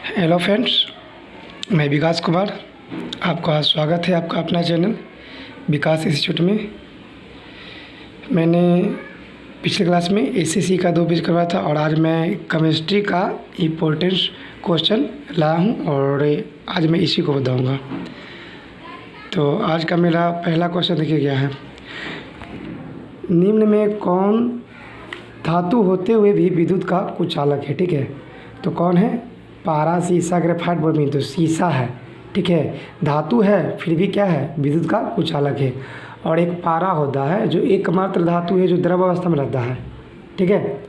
Hello friends, मैं विकास कुमार। आपका स्वागत है आपका अपना चैनल विकास इंस्टीट्यूट में। मैंने पिछले क्लास में एसएससी का 2 पेज करवाया था और आज मैं केमिस्ट्री का इम्पोर्टेंस क्वेश्चन लाया हूँ और आज मैं इसी को बताऊँगा। तो आज का मेरा पहला क्वेश्चन देखिए क्या है। निम्न में कौन धातु होते हुए भी विद्युत का कुचालक है? ठीक है, तो कौन है? पारा, सीसा, ग्रेफाइट, ब्रोमीन। तो सीसा है, ठीक है, धातु है फिर भी क्या है? विद्युत का कुचालक है। और एक पारा होता है जो एकमात्र धातु है जो द्रव अवस्था में रहता है, ठीक है।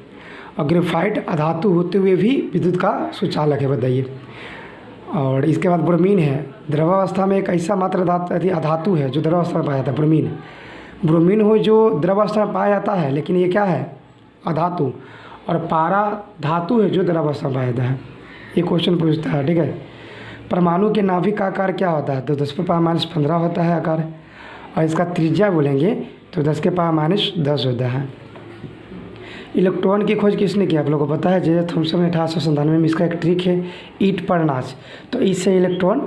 और ग्रेफाइट अधातु होते हुए भी विद्युत का सुचालक है, बताइए। और इसके बाद ब्रोमीन है, द्रव अवस्था में एक ऐसा मात्र अधातु है जो द्रव अवस्था में पाया जाता है, ब्रोमीन। ब्रोमीन हो जो द्रव अवस्था में पाया जाता है, लेकिन ये क्या है? अधातु। और पारा धातु है जो द्रव अवस्था में पाया जाता है। ये क्वेश्चन पूछता है, ठीक है। परमाणु के नाभिक का आकार क्या होता है? तो 10⁻⁻15 होता है आकार। और इसका त्रिज्या बोलेंगे तो 10⁻⁻10 होता है। इलेक्ट्रॉन की खोज किसने की? आप लोगों को पता है, जे थॉमसन ने 1897 में। इसका एक ट्रिक है ईट पर नाच। तो इससे इलेक्ट्रॉन,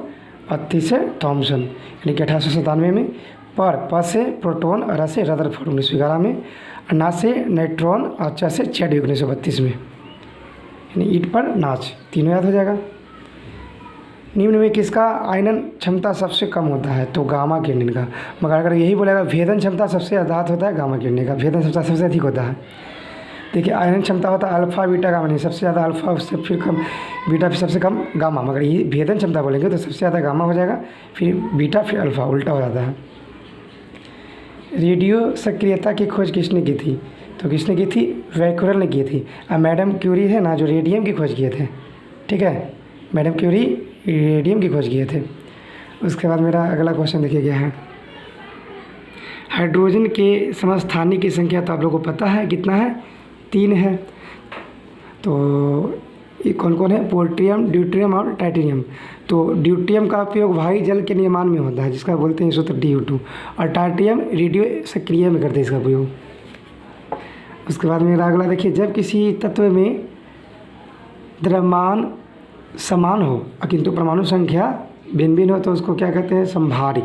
पत्ती से थॉमसन, यानी कि 1897 में। पर से प्रोटॉन, र से रदरफोर्ड 1911 में, ना से न्यूट्रॉन और च से चैडविक 1932 में। यानी ईट पर नाच, तीनों याद हो जाएगा। निम्न में किसका आयनन क्षमता सबसे कम होता है? तो गामा किरणें का। मगर अगर यही बोलेगा भेदन क्षमता सबसे अधिक होता है गामा किरणें का, भेदन क्षमता सबसे अधिक होता है। देखिए, आयनन क्षमता होता है अल्फा, बीटा, गामा। नहीं, सबसे ज़्यादा अल्फा, उससे फिर कम बीटा, फिर सबसे कम गामा। मगर ये भेदन क्षमता बोलेंगे तो सबसे ज़्यादा गामा हो जाएगा, फिर बीटा, फिर अल्फा, उल्टा हो जाता है। रेडियो सक्रियता की खोज किसने की थी? तो किसने की थी? बैक्यूरेल ने की थी। अब मैडम क्यूरी है ना, जो रेडियम की खोज किए थे, ठीक है, मैडम क्यूरी रेडियम की खोज किए थे। उसके बाद मेरा अगला क्वेश्चन देखिए क्या है। हाइड्रोजन के समस्थानिक की संख्या तो आप लोगों को पता है कितना है? 3 है। तो ये कौन कौन है? पोर्ट्रियम, ड्यूटेरियम और टाइटेनियम। तो ड्यूटेरियम का उपयोग भारी जल के निर्माण में होता है, जिसका बोलते हैं सूत्र DU2। और टाइटेनियम रेडियो सक्रिय में करते हैं इसका उपयोग। उसके बाद मेरा अगला देखिए, जब किसी तत्व में द्रव्यमान समान हो किंतु परमाणु संख्या भिन्न भिन्न हो तो उसको क्या कहते हैं? समभारिक।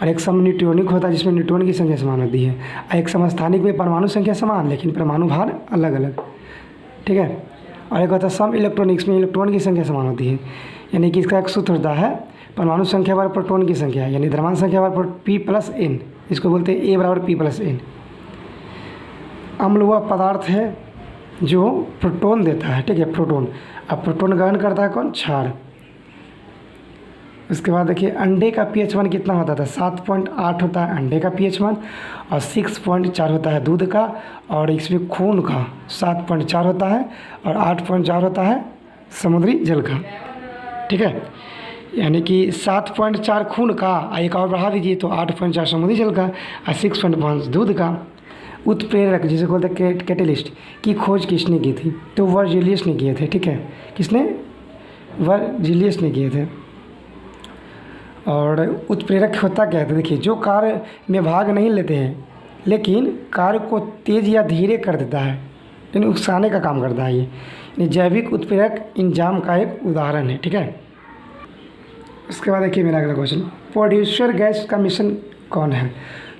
और एक समन्यूट्रॉनिक होता है जिसमें न्यूट्रॉन की संख्या समान होती है। और एक समस्थानिक में परमाणु संख्या समान लेकिन परमाणु भार अलग अलग, ठीक है। और एक होता है सम इलेक्ट्रॉनिक्स में इलेक्ट्रॉन की संख्या समान होती है। यानी कि इसका एक सूत्र होता है परमाणु संख्या बार प्रोटॉन की संख्या, यानी द्रव्यमान संख्या बार P+N, इसको बोलते हैं A = P+N। अम्ल वह पदार्थ है जो प्रोटॉन देता है, ठीक है, प्रोटॉन। अब प्रोटॉन ग्रहण करता है कौन? क्षार। उसके बाद देखिए, अंडे का pH मान कितना होता था? 7.8 होता है अंडे का pH मान, और 6.4 होता है दूध का। और इसमें खून का 7.4 होता है और 8.4 होता है समुद्री जल का, ठीक है। यानी कि 7.4 खून का, एक और बढ़ा दीजिए तो 8.4 समुद्री जल का और 6.5 दूध का। उत्प्रेरक जिसे बोलते हैं कैटेलिस्ट की खोज किसने की थी? तो वर्जिलियस ने किए थे, ठीक है। किसने? वर्जिलियस ने किए थे। और उत्प्रेरक होता क्या है? देखिए, जो कार्य में भाग नहीं लेते हैं लेकिन कार्य को तेज या धीरे कर देता है, यानी उकसाने का काम करता है। ये जैविक उत्प्रेरक इंजाम का एक उदाहरण है, ठीक है। उसके बाद देखिए मेरा अगला क्वेश्चन, प्रोड्यूसर गैस का मिशन कौन है?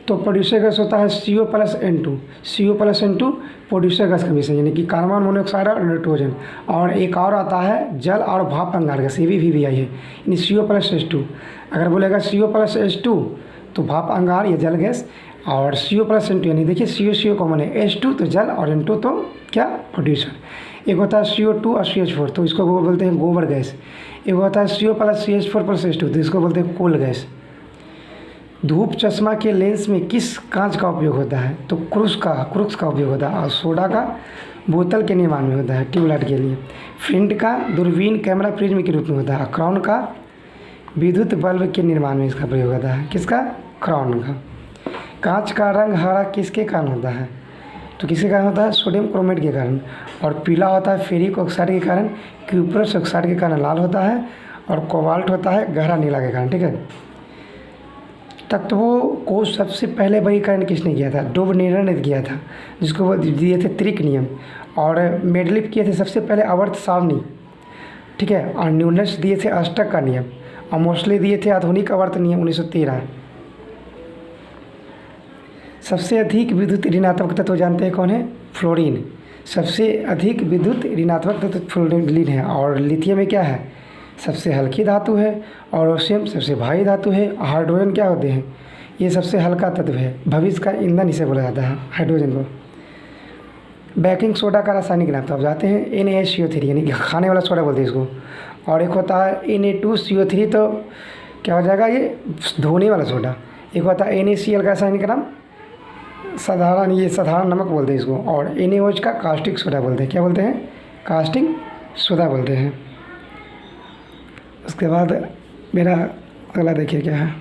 तो प्रोड्यूसर गैस होता है CO+N2। CO+N2 प्रोड्यूसर गैस का मिशन, यानी कि कार्बन मोनोऑक्साइड और नाइट्रोजन। और एक और आता है जल और भाप अंगार गैस, ये भी VVI है, यानी CO+H2। अगर बोलेगा CO+H2 तो भाप अंगार या जल गैस, और CO+N2 यानी देखिए CO कॉमन है, H2 तो जल और N2 तो क्या? प्रोड्यूसर। एक होता है CO2 और CH4, तो इसको बोलते हैं गोबर गैस। एक होता है CO+CH4+H2, तो इसको बोलते हैं कोल गैस। धूप चश्मा के लेंस में किस कांच का उपयोग होता है? तो क्रूक्स का उपयोग होता है। और सोडा का बोतल के निर्माण में होता है, ट्यूबलाइट के लिए। फ्लिंट का दूरबीन कैमरा प्रिज्म के रूप में होता है। क्राउन का विद्युत बल्ब के निर्माण में इसका प्रयोग होता है। किसका? क्राउन का। कांच का रंग हरा किसके कारण होता है? तो किसके कारण होता है? सोडियम क्रोमेट के कारण। और पीला होता है फेरिक ऑक्साइड के कारण, क्यूप्रस ऑक्साइड के कारण लाल होता है, और कोबाल्ट होता है गहरा नीला के कारण, ठीक है। तत्वों को सबसे पहले वर्गीकरण किसने किया था? डोबनेयर ने किया था, जिसको वो दिए थे त्रिक नियम। और मेडलिफ किए थे सबसे पहले आवर्त सारणी। ठीक है। और न्यूटन्स दिए थे अष्टक का नियम, और मोस्टली दिए थे आधुनिक आवर्त नियम 1913। सबसे अधिक विद्युत ऋणात्मक तत्व जानते हैं कौन है? फ्लोरीन। सबसे अधिक विद्युत ऋणात्मक तत्व फ्लोरीन है। और लिथियम में क्या है? सबसे हल्की धातु है। और ओशियम सबसे भारी धातु है। हाइड्रोजन क्या होते हैं? ये सबसे हल्का तत्व है, भविष्य का ईंधन इसे बोला जाता है हाइड्रोजन को। बेकिंग सोडा का रासायनिक नाम तो आप जानते हैं NaCO3, यानी कि खाने वाला सोडा बोलते हैं इसको। और एक होता है Na2CO3, तो क्या हो जाएगा ये? धोने वाला सोडा। एक होता है NaCl का रासायनिक नाम साधारण, ये साधारण नमक बोलते हैं इसको। और NaOH का कास्टिक सोडा बोलते हैं। क्या बोलते हैं? कास्टिक सोडा बोलते हैं। उसके बाद मेरा अगला देखिए क्या है।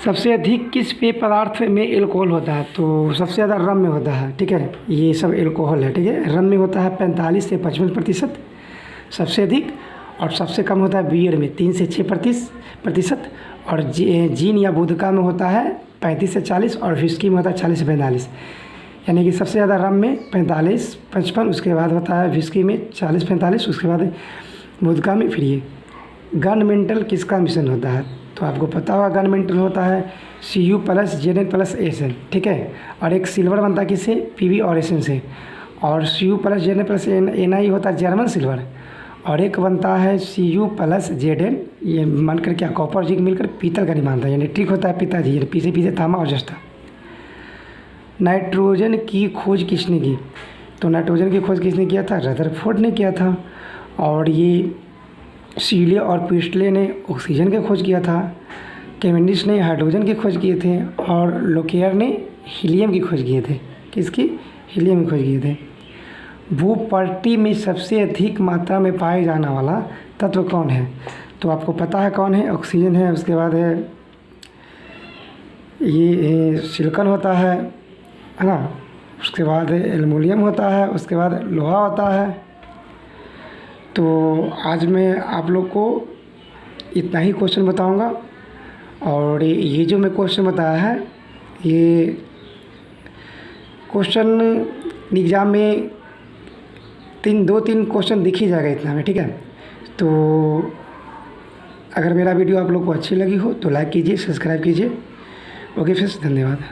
सबसे अधिक किस पेय पदार्थ में एल्कोहल होता है? तो सबसे ज़्यादा रम में होता है, ठीक है। ये सब एल्कोहल है, ठीक है। रम में होता है 45 से 55% सबसे अधिक, और सबसे कम होता है बियर में 3 से 6%। और जीन या वोदका में होता है 35 से 40, और विस्की में होता है 40 से 45। यानी कि सबसे ज़्यादा रम में 45-55, उसके बाद होता है विस्की में 40-45, उसके बाद वोदका में। फिर ये गन मेंटल किसका मिश्रण होता है? तो आपको पता होगा गन मेंटल होता है Cu + Zn + Sn, ठीक है। और एक सिल्वर बनता है किससे? Pb और Sn से। और Cu + Zn + Ni होता है जर्मन सिल्वर। और एक बनता है Cu + Zn, ये मानकर क्या कॉपर जिंक मिलकर पीतल का निर्माण था, यानी ट्रिक होता है पिताजी, यानी पीछे तांबा और जस्ता। नाइट्रोजन की खोज किसने की? तो नाइट्रोजन की खोज किसने किया था? रदरफोर्ड ने किया था। और ये शीले और प्रिस्टले ने ऑक्सीजन की खोज किया था। कैवेंडिश ने हाइड्रोजन की खोज किए थे। और लोकेयर ने हीलियम की खोज किए थे। किसकी? हीलियम की खोज किए थे। भूपट्टी में सबसे अधिक मात्रा में पाए जाने वाला तत्व कौन है? तो आपको पता है कौन है? ऑक्सीजन है। उसके बाद है ये सिलिकॉन होता है ना। उसके बाद एल्युमिनियम होता है। उसके बाद लोहा होता है। तो आज मैं आप लोग को इतना ही क्वेश्चन बताऊंगा। और ये जो मैं क्वेश्चन बताया है, ये क्वेश्चन एग्ज़ाम में 2-3 क्वेश्चन दिख ही जाएगा इतना में, ठीक है। तो अगर मेरा वीडियो आप लोग को अच्छी लगी हो तो लाइक कीजिए, सब्सक्राइब कीजिए। ओके फ्रेंड्स, धन्यवाद।